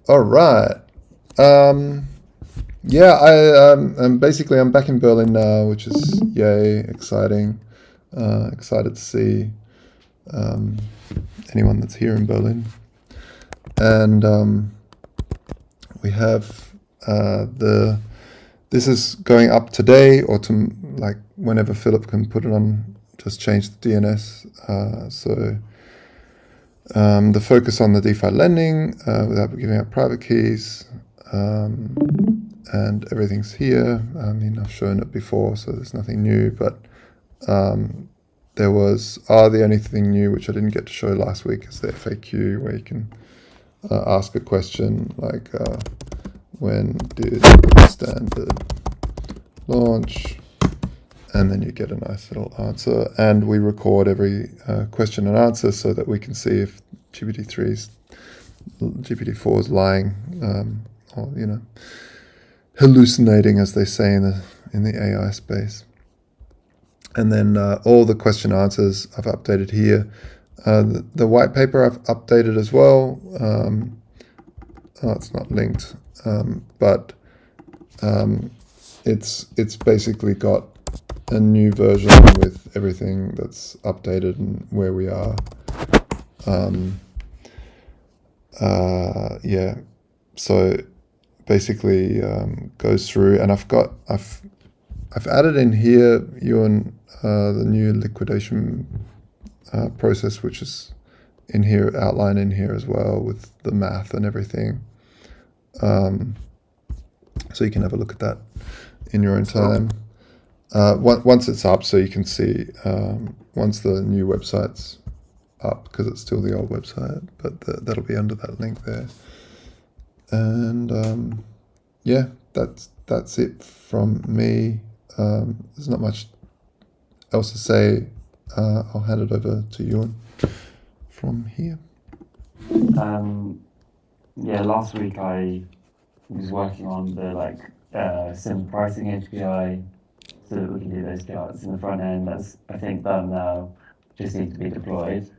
All right. Um, yeah, I'm back in Berlin now, which is yay, exciting. Excited to see um, anyone that's here in Berlin. And we have the this is going up today or to like whenever Philip can put it on. Just change the DNS. The focus on the DeFi lending without giving out private keys. And everything's here. I mean, I've shown it before, so there's nothing new, but there was, the only thing new, which I didn't get to show last week, is the FAQ, where you can ask a question like, when did standard launch? And then you get a nice little answer. And we record every question and answer so that we can see if GPT-4 is lying, or, hallucinating, as they say in the AI space. And then all the question answers I've updated here. The white paper I've updated as well. It's not linked, but it's basically got a new version with everything that's updated and where we are. So basically goes through, and I've added in here, Ewan, the new liquidation process, which is in here, outlined in here as well, with the math and everything. So you can have a look at that in your own time. Once it's up, so you can see once the new website's up, because it's still the old website, but that'll be under that link there. And that's it from me. There's not much else to say. I'll hand it over to Ewan from here. Last week I was working on the sim pricing API, so that we can do those charts in the front end. That's, I think, done now. Just need to be deployed,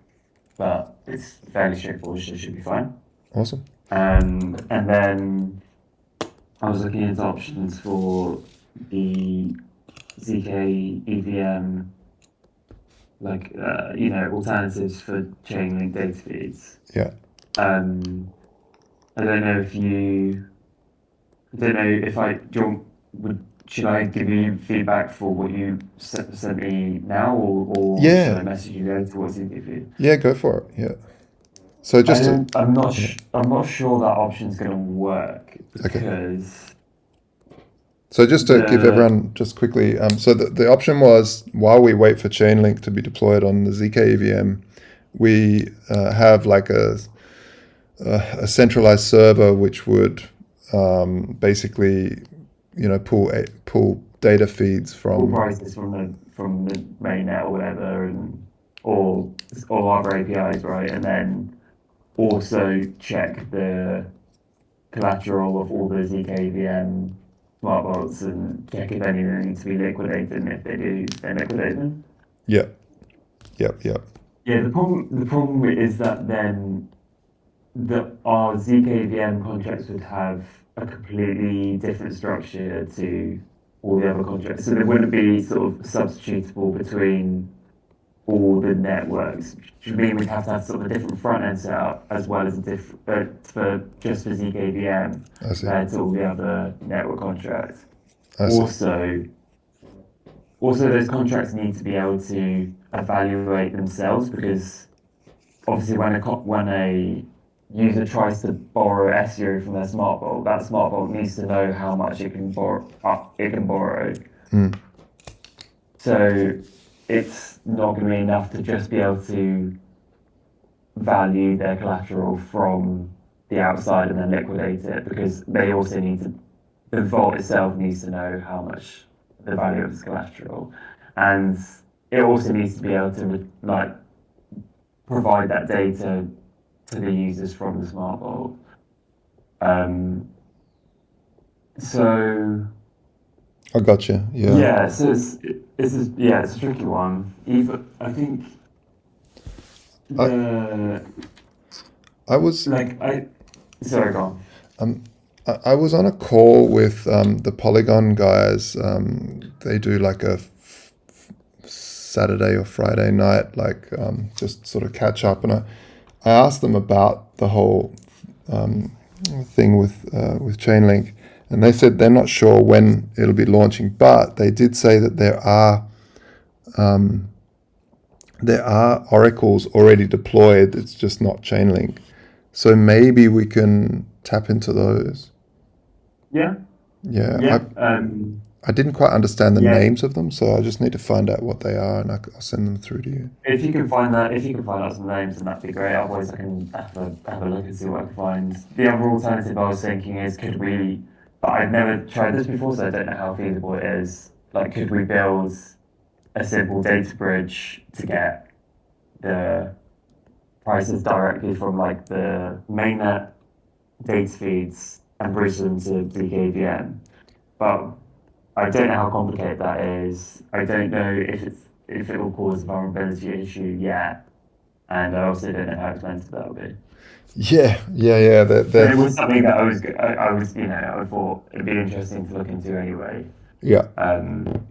but it's fairly straightforward, so it should be fine. Awesome. And then I was looking into options for the ZK EVM, alternatives for Chainlink data feeds. Yeah. I don't know if should I give you feedback for what you sent me now, or should I message you later? What's easier for you? Yeah, go for it. Yeah. So I'm not sure that option's going to work because. So just to give everyone just quickly, so the option was, while we wait for Chainlink to be deployed on the ZK EVM, we have like a centralized server which would basically, pull data feeds from prices from the mainnet or whatever, or other APIs, right? And then also check the collateral of all the ZK EVM smart vaults and check if any of them need to be liquidated, and if they do, then liquidate them. Yep. Yeah, the problem is that then our ZK EVM contracts would have a completely different structure to all the other contracts. So they wouldn't be sort of substitutable between all the networks, which would mean we'd have to have sort of a different front end setup as well as a different for ZK EVM compared to all the other network contracts. Also, those contracts need to be able to evaluate themselves, because obviously when a user tries to borrow SEO from their smart vault, that smart vault needs to know how much it can borrow. So it's not going to be enough to just be able to value their collateral from the outside and then liquidate it, because they also the vault itself needs to know how much the value of its collateral, and it also needs to be able to provide that data to the users from the smart vault. So I got you. Yeah. Yeah. So it's a tricky one. I think I was sorry, go on. I was on a call with the Polygon guys. They do like a Saturday or Friday night, like just sort of catch up, and I asked them about the whole thing with Chainlink, and they said they're not sure when it'll be launching, but they did say that there are oracles already deployed. It's just not Chainlink, so maybe we can tap into those. Yeah. Yeah, Yeah. I didn't quite understand the Yeah. names of them, so I just need to find out what they are, and I'll send them through to you. If you can find out some names, then that'd be great. Otherwise, I can have a look and see what I can find. The other alternative I was thinking is, could we? But I've never tried this before, so I don't know how feasible it is. Like, could we build a simple data bridge to get the prices directly from like the mainnet data feeds and bridge them to DKVM? But I don't know how complicated that is. I don't know if it will cause a vulnerability issue yet, and I also don't know how expensive that will be. Yeah. But it was something that I was, I thought it'd be interesting to look into anyway. Yeah. Um,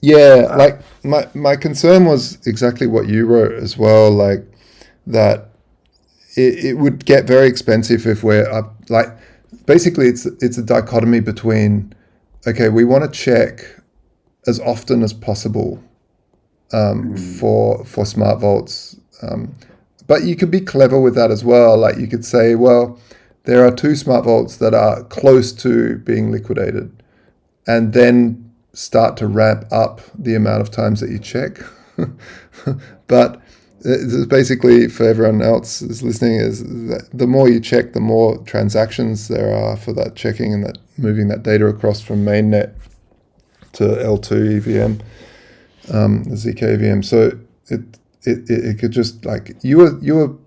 Yeah, like my concern was exactly what you wrote as well, like that it would get very expensive if we're up. Like basically, it's a dichotomy between, okay, we want to check as often as possible for smart vaults, but you could be clever with that as well. Like you could say, well, there are two smart vaults that are close to being liquidated, and then start to ramp up the amount of times that you check. But it's basically, for everyone else who's listening, is that the more you check, the more transactions there are for that checking and that moving that data across from mainnet to L2 EVM, the ZK EVM. So it could just, like, you were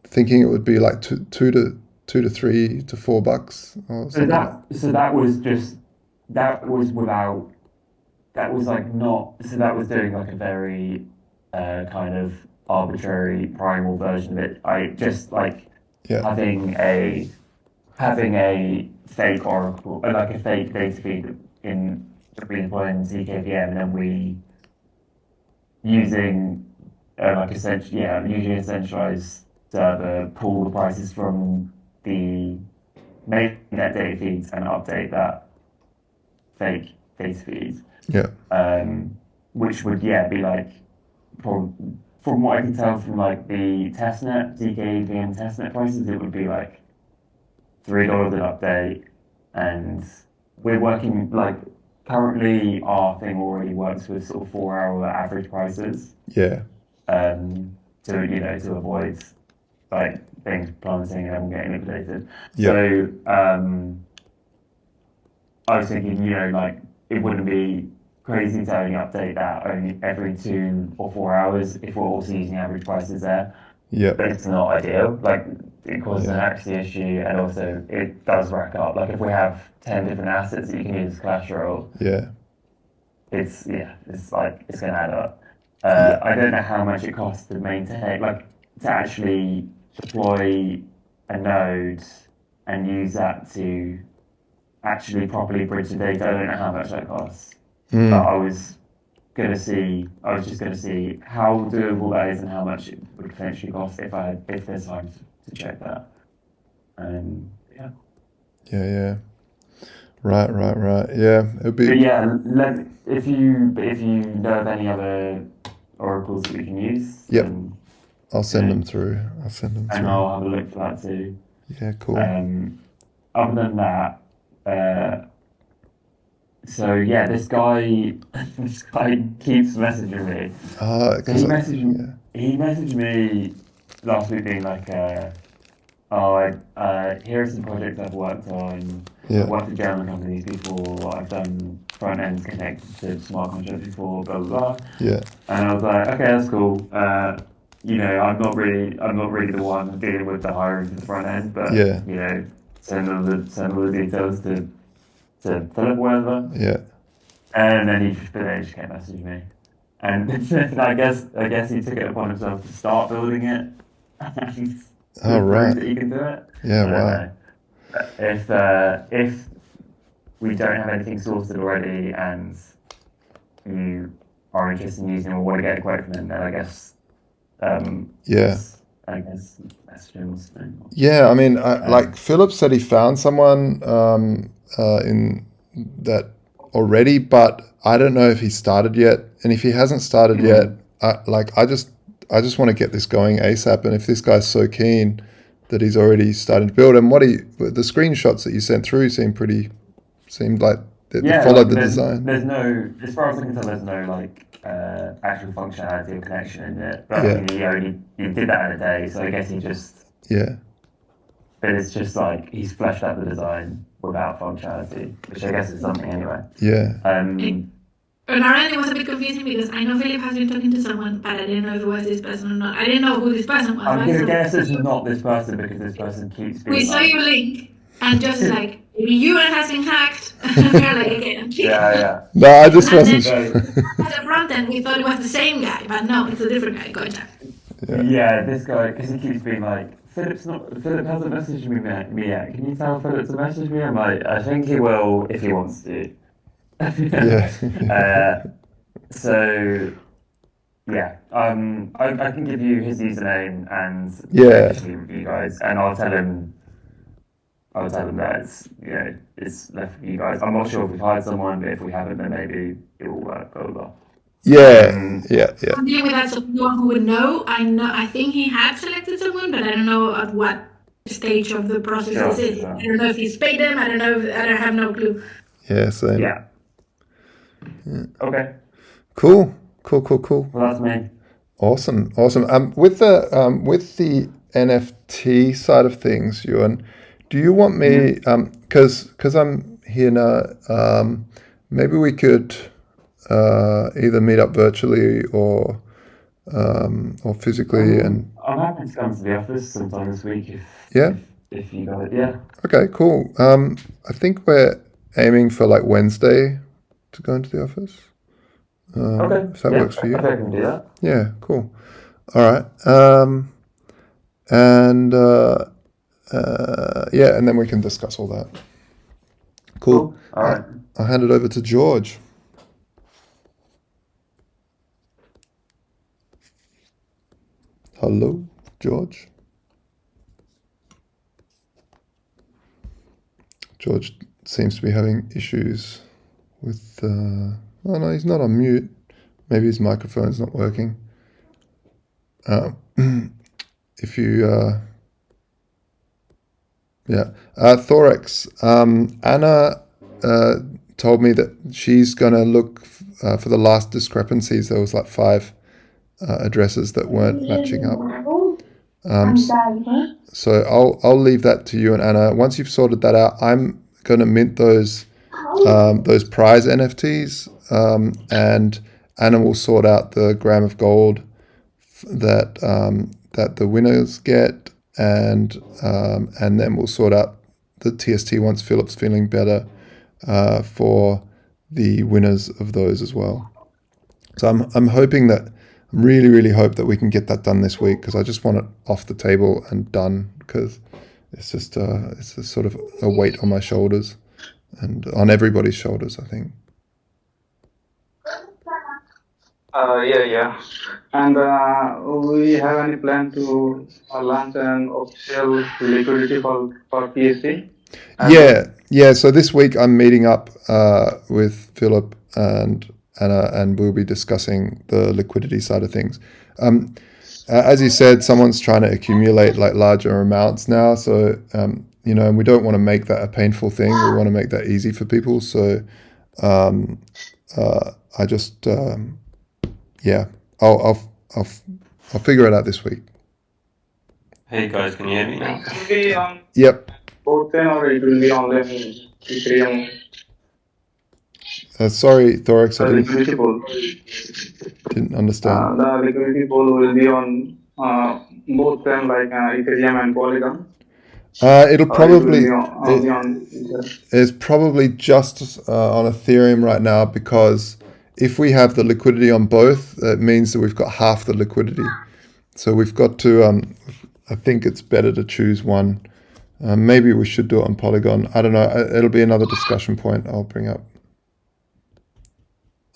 thinking it would be like two to $3 to $4 or something. so that was without that was like not so that was doing like a very kind of arbitrary primal version of it. I just like Yeah. having a fake oracle, like a fake data feed in redeploying ZKVM, and then we using using a centralized server, pull the prices from the mainnet data feeds and update that fake data feed. Yeah. Which would be like from what I can tell from like the testnet DKVM testnet prices, it would be like $3 an update, and we're working like currently our thing already works with sort of 4 hour average prices. Yeah. To avoid like things plummeting and getting liquidated. Yeah. So I was thinking, like it wouldn't be crazy to only update that only every 2 or 4 hours if we're also using average prices there. Yeah. But it's not ideal. Like it causes an accuracy issue, and also it does rack up. Like if we have 10 different assets that you can use as collateral, Yeah. it's like it's going to add up. I don't know how much it costs to maintain, like to actually deploy a node and use that to actually properly bridge the data. I don't know how much that costs, but I was just going to see how doable that is and how much it would potentially cost if there's time to check that. Yeah. Right. Yeah, it'd be. But yeah, if you know of any other oracles that we can use, Yep. then, I'll send them through. and I'll have a look for that too. Yeah, cool. Other than that, so yeah, this guy keeps messaging me. He messaged me last week being like, here are some projects I've worked on. Yeah. I've worked with German companies before. I've done front ends connected to smart contracts before. Blah blah blah. Yeah. And I was like, okay, that's cool. I'm not really the one dealing with the hiring for the front end, but Yeah. send all the details to Philip or whatever. Yeah. And then he just kept messaging me, and I guess he took it upon himself to start building it. Oh, proves right. that you can do it. Yeah, I don't wow. know. If we don't have anything sorted already, and you are interested in using or want to get a quote from him, then I guess Yeah. just message him or something. Yeah, I mean, like Um, Philip said he found someone in that already, but I don't know if he started yet. And if he hasn't started yet, mm, I just want to get this going ASAP. And if this guy's so keen that he's already starting to build, and the screenshots that you sent through seemed like they yeah, followed like the design. there's no, as far as I can tell, there's no like actual functionality or connection in it. But I Yeah, mean, he did that in a day, so I guess yeah, but it's just like he's fleshed out the design without functionality, which I guess is something anyway. yeah, On our end, it was a bit confusing because I know Philip has been talking to someone, but I didn't know if it was this person or not. I didn't know who this person was. I'm Right? gonna So guess it's not this person because this person keeps we being saw like, your link, and just like maybe you has been hacked. And we're like, okay, I'm checking. yeah. No, I just And wasn't then sure. at the front end, we thought it was the same guy, but no, it's a different guy. Gotcha. Yeah, this guy, because he keeps being like, Philip hasn't messaged me yet. Can you tell Philip to message me? I'm like, I think he will if he wants to. Yeah, So yeah, I can give you his username and yeah, just leave it with you guys, and I'll tell him that it's left with you guys. I'm not sure if we've hired someone, but if we haven't, then maybe it will work. Blah blah blah. yeah, yeah, yeah. I'm dealing with that, so no one who would know. I think he had selected someone, but I don't know at what stage of the process Sure, this is. sure. I don't know if he's paid them. I don't know. I don't have no clue. Yeah, same. Yeah. Okay. Cool, cool, cool, cool. Well, that's me. Awesome, awesome. With the NFT side of things, Ewan, do you want me? Because I'm here now. Maybe we could either meet up virtually or physically, and I'm happy to come to the office sometime this week yeah. if you got it. Yeah. Okay, cool. I think we're aiming for like Wednesday to go into the office. Okay. If that works for you. I think I can do that. Yeah, cool. All right. And yeah, and then we can discuss all that. Cool. All right. I'll hand it over to George. Hello, George. George seems to be having issues with. Oh no, he's not on mute. Maybe his microphone's not working. If you, yeah, Thorax. Anna told me that she's gonna look for the last discrepancies. There was like 5 addresses that weren't matching up. So I'll leave that to you and Anna. Once you've sorted that out, I'm gonna mint those prize NFTs, and Anna will sort out the gram of gold that the winners get, and then we'll sort out the TST once Philip's feeling better for the winners of those as well. So I'm hoping that. Really hope that we can get that done this week, because I just want it off the table and done, because it's just it's a sort of a weight on my shoulders and on everybody's shoulders, I think. Yeah. And we have any plan to launch an official liquidity for PSC? Yeah. So this week I'm meeting up with Philip and Anna, and we'll be discussing the liquidity side of things. As you said, someone's trying to accumulate like larger amounts now, so and we don't want to make that a painful thing. We want to make that easy for people. So I just yeah, I'll figure it out this week. Hey guys, can you hear me now? It will be on Yep. both then, or it will be online Ethereum Sorry, Thorax, I liquidity pool. didn't understand. The liquidity pool will be on both them, like Ethereum and Polygon. It'll Or it will probably be only on Ether. it's probably just on Ethereum right now, because if we have the liquidity on both, it means that we've got half the liquidity. So we've got to I think it's better to choose one. Maybe we should do it on Polygon. I don't know. It'll be another discussion point I'll bring up.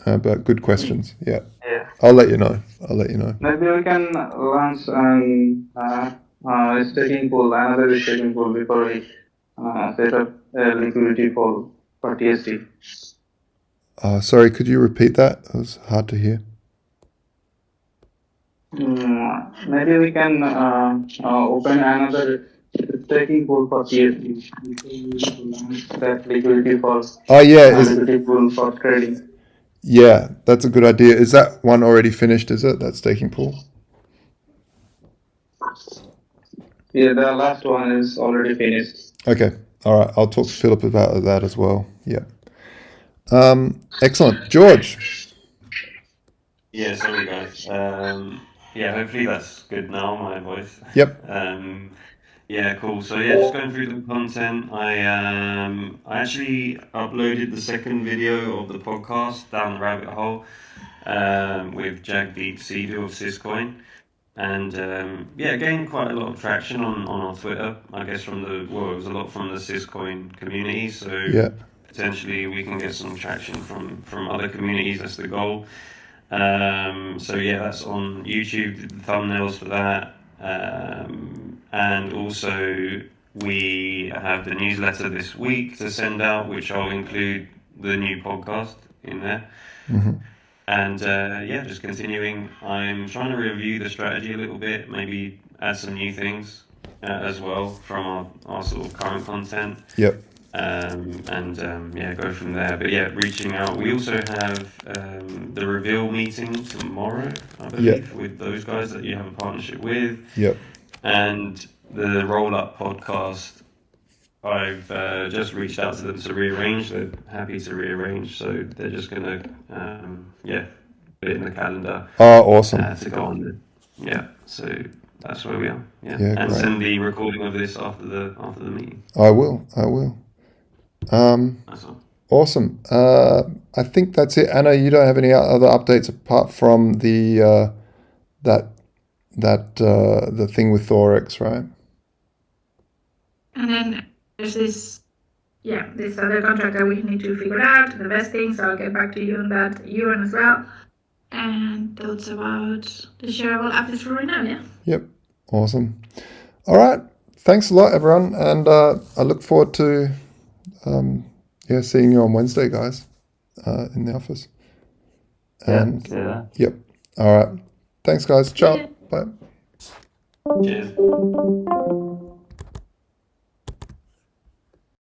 But good questions. Yeah. I'll let you know. Maybe we can launch an staking pool, another staking pool before we set up a liquidity pool for TST. Sorry, could you repeat that? It was hard to hear. Maybe we can open another staking pool for TST. That liquidity for liquidity pool for trading. Yeah, that's a good idea. Is that one already finished, is it? That staking pool? Yeah, the last one is already finished. Okay. All right. I'll talk to Philip about that as well. Yeah. Excellent. George. Yeah, sorry guys. Yeah, hopefully that's good now, my voice. Yep. Yeah, cool. So yeah, just going through the content. I actually uploaded the second video of the podcast, Down the Rabbit Hole, with Jagdeep Sidhu of Syscoin. And yeah, gained quite a lot of traction on our Twitter. I guess it was a lot from the Syscoin community. So Yeah. potentially we can get some traction from other communities. That's the goal. So yeah, that's on YouTube. The thumbnails for that. And also we have the newsletter this week to send out, which I'll include the new podcast in there. Mm-hmm. And yeah, just continuing. I'm trying to review the strategy a little bit, maybe add some new things as well from our sort of current content. Yep. Yeah, go from there. But yeah, reaching out. We also have the reveal meeting tomorrow, I believe, with those guys that you have a partnership with. Yep. And the Roll Up podcast, I've just reached out to them to rearrange. They're happy to rearrange, so they're just gonna put it in the calendar. Oh, awesome. To go on. Yeah, so that's where we are. Yeah, and great. send the recording of this after the meeting. I will. Awesome. I think that's it. Anna, you don't have any other updates apart from the the thing with Thorex, right? And then there's this other contract that we need to figure out, the vesting, so I'll get back to you on that, Ewan as well. And thoughts about the shareable app is for right now, yeah? Yep. Awesome. All right. Thanks a lot, everyone. And I look forward to seeing you on Wednesday, guys, in the office. And yep. All right. Thanks, guys. Ciao. Bye. Cheers.